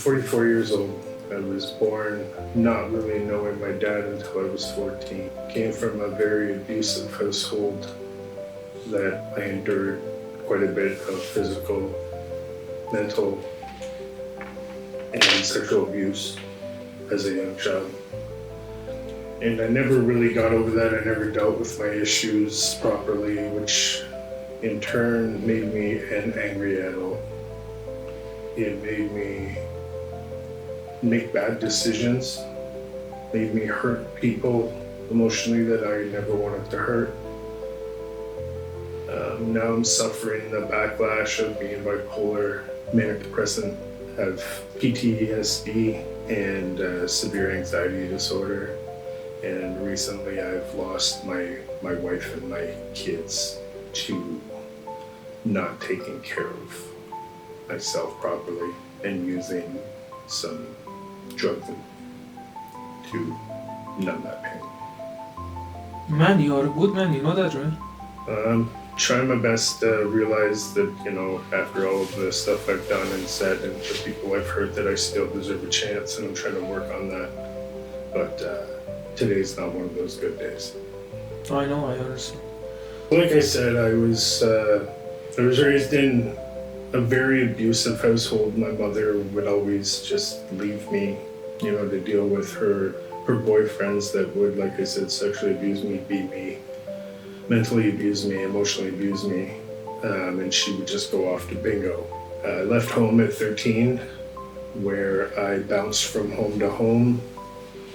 44 years old. I was born not really knowing my dad until I was 14. Came from a very abusive household that I endured quite a bit of physical, mental, and sexual abuse as a young child. And I never really got over that. I never dealt with my issues properly, which in turn made me an angry adult. It made me make bad decisions, made me hurt people emotionally that I never wanted to hurt. Now I'm suffering the backlash of being bipolar, manic depressant, have PTSD and severe anxiety disorder. And recently I've lost my wife and my kids to not taking care of myself properly and using some drugs to numb that pain. Man, you are a good man, you know that, right? Trying my best to realize that, after all of the stuff I've done and said and the people I've hurt, that I still deserve a chance, and I'm trying to work on that. But today's not one of those good days. I know, I understand. Like I said, I was raised in a very abusive household. My mother would always just leave me, to deal with her boyfriends that would, like I said, sexually abuse me, beat me, mentally abuse me, emotionally abuse me, and she would just go off to bingo. I left home at 13, where I bounced from home to home,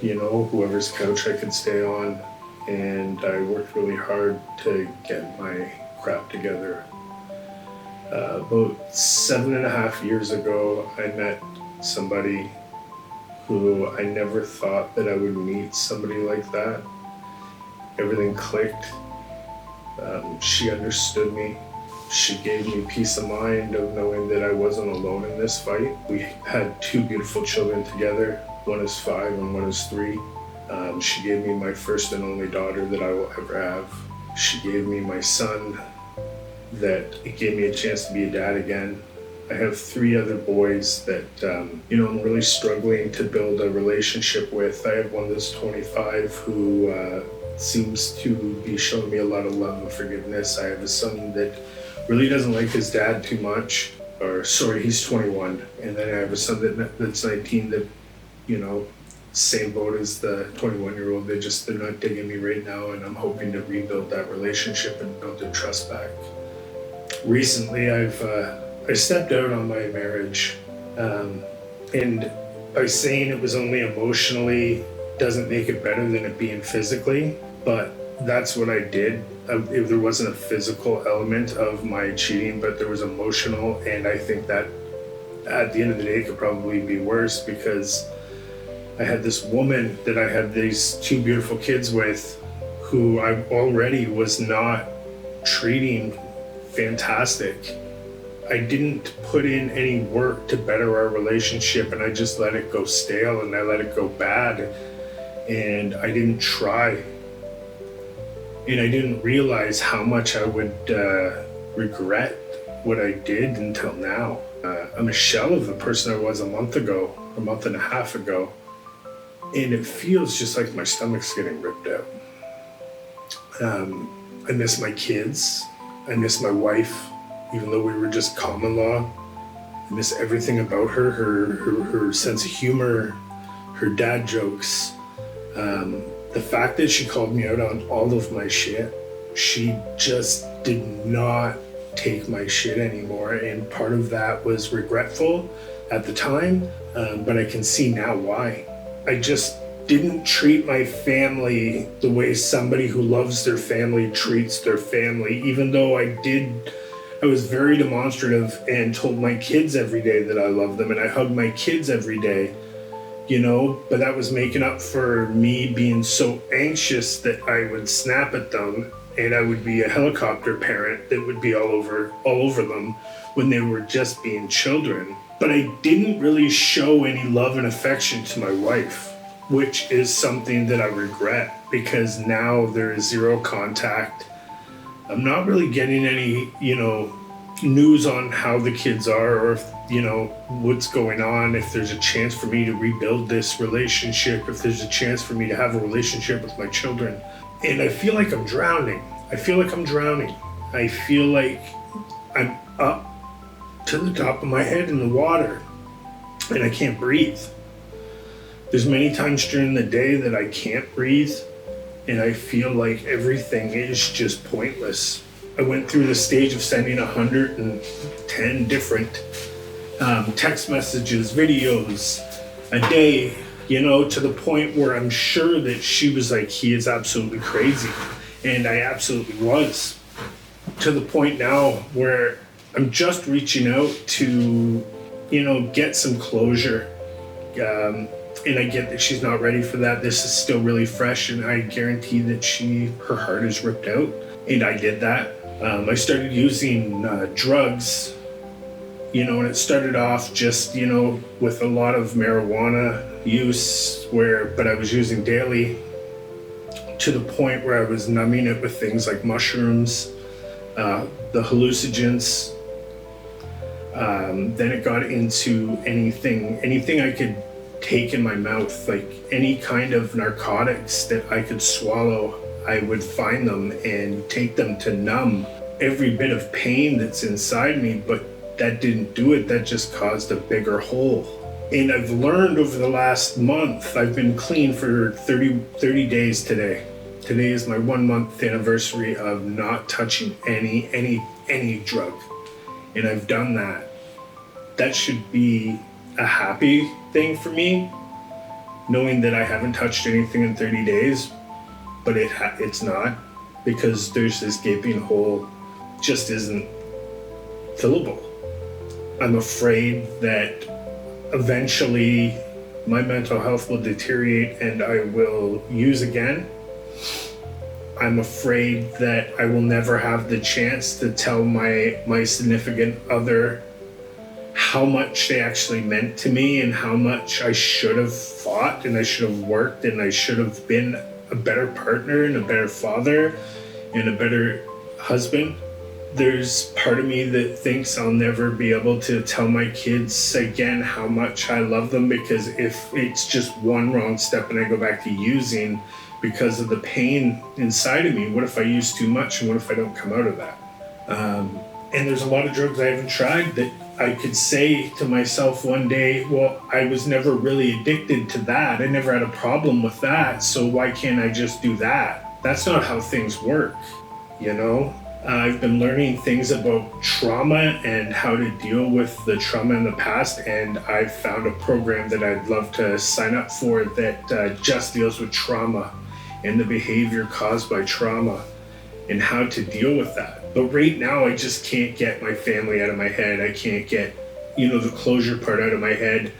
whoever's couch I could stay on, and I worked really hard to get my crap together. About 7.5 years ago, I met somebody who I never thought that I would meet somebody like that. Everything clicked. She understood me. She gave me peace of mind of knowing that I wasn't alone in this fight. We had 2 beautiful children together. One is 5 and one is 3. She gave me my first and only daughter that I will ever have. She gave me my son, that it gave me a chance to be a dad again. I have 3 other boys that, I'm really struggling to build a relationship with. I have one that's 25 who seems to be showing me a lot of love and forgiveness. I have a son that really doesn't like his dad too much. He's 21. And then I have a son that's 19 that, same boat as the 21-year-old. They're not digging me right now, and I'm hoping to rebuild that relationship and build their trust back. Recently, I stepped out on my marriage, and by saying it was only emotionally doesn't make it better than it being physically, but that's what I did. There wasn't a physical element of my cheating, but there was emotional, and I think that at the end of the day it could probably be worse, because I had this woman that I had these 2 beautiful kids with, who I already was not treating fantastic. I didn't put in any work to better our relationship, and I just let it go stale and I let it go bad, and I didn't try. And I didn't realize how much I would regret what I did until now. I'm a shell of the person I was a month and a half ago, and it feels just like my stomach's getting ripped out. I miss my kids. I miss my wife, even though we were just common law. I miss everything about her, her sense of humor, her dad jokes. The fact that she called me out on all of my shit, she just did not take my shit anymore. And part of that was regretful at the time, but I can see now why. I just didn't treat my family the way somebody who loves their family treats their family, even though I was very demonstrative and told my kids every day that I love them, and I hugged my kids every day, but that was making up for me being so anxious that I would snap at them, and I would be a helicopter parent that would be all over them when they were just being children. But I didn't really show any love and affection to my wife, which is something that I regret, because now there is zero contact. I'm not really getting any, news on how the kids are, or if, what's going on, if there's a chance for me to rebuild this relationship, if there's a chance for me to have a relationship with my children. And I feel like I'm drowning. I feel like I'm up to the top of my head in the water and I can't breathe. There's many times during the day that I can't breathe and I feel like everything is just pointless. I went through the stage of sending 110 different text messages, videos a day, to the point where I'm sure that she was like, he is absolutely crazy. And I absolutely was. To the point now where I'm just reaching out to, get some closure. And I get that she's not ready for that. This is still really fresh, and I guarantee that her heart is ripped out. And I did that. I started using drugs, and it started off just, with a lot of marijuana use, but I was using daily to the point where I was numbing it with things like mushrooms, the hallucinogens. Then it got into anything I could take in my mouth, like any kind of narcotics that I could swallow. I would find them and take them to numb every bit of pain that's inside me, but that didn't do it. That just caused a bigger hole. And I've learned over the last month, I've been clean for 30 days today. Today is my 1 month anniversary of not touching any drug. And I've done that. That should be a happy thing for me, knowing that I haven't touched anything in 30 days, but it's not, because there's this gaping hole, just isn't fillable. I'm afraid that eventually my mental health will deteriorate and I will use again. I'm afraid that I will never have the chance to tell my significant other how much they actually meant to me and how much I should have fought and I should have worked and I should have been a better partner and a better father and a better husband. There's part of me that thinks I'll never be able to tell my kids again how much I love them, because if it's just one wrong step and I go back to using because of the pain inside of me, what if I use too much and what if I don't come out of that? And there's a lot of drugs I haven't tried that I could say to myself one day, well, I was never really addicted to that. I never had a problem with that. So why can't I just do that? That's not how things work, I've been learning things about trauma and how to deal with the trauma in the past. And I've found a program that I'd love to sign up for that just deals with trauma and the behavior caused by trauma and how to deal with that. But right now, I just can't get my family out of my head. I can't get, the closure part out of my head.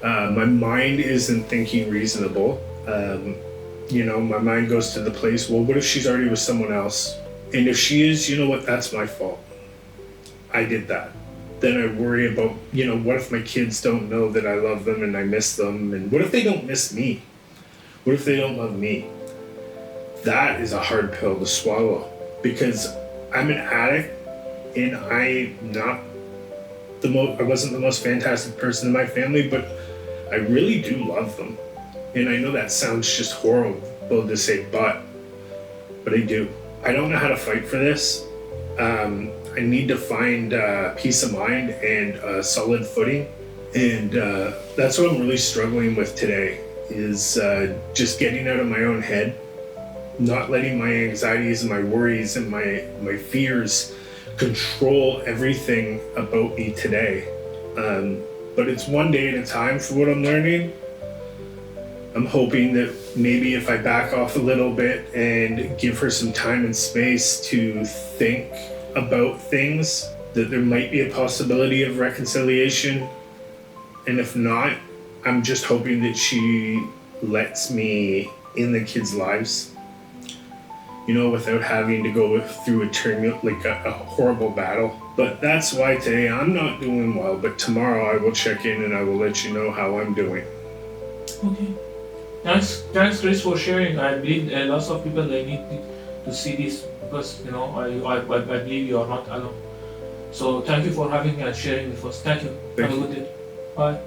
My mind isn't thinking reasonable. My mind goes to the place, well, what if she's already with someone else? And if she is, that's my fault. I did that. Then I worry about, what if my kids don't know that I love them and I miss them? And what if they don't miss me? What if they don't love me? That is a hard pill to swallow, because I'm an addict and I wasn't the most fantastic person in my family, but I really do love them. And I know that sounds just horrible to say, but I do. I don't know how to fight for this. I need to find peace of mind and a solid footing. And that's what I'm really struggling with today, is just getting out of my own head, not letting my anxieties and my worries and my fears control everything about me today. But it's one day at a time for what I'm learning. I'm hoping that maybe if I back off a little bit and give her some time and space to think about things, that there might be a possibility of reconciliation. And if not, I'm just hoping that she lets me in the kids' lives, without having to go through a horrible battle. But that's why today I'm not doing well, but tomorrow I will check in and I will let you know how I'm doing. Okay. Thanks, Chris, for sharing. I believe lots of people, they need to see this, because I believe you are not alone. So thank you for having me and sharing with us. Thank you. Thank Have a you. good day. Bye.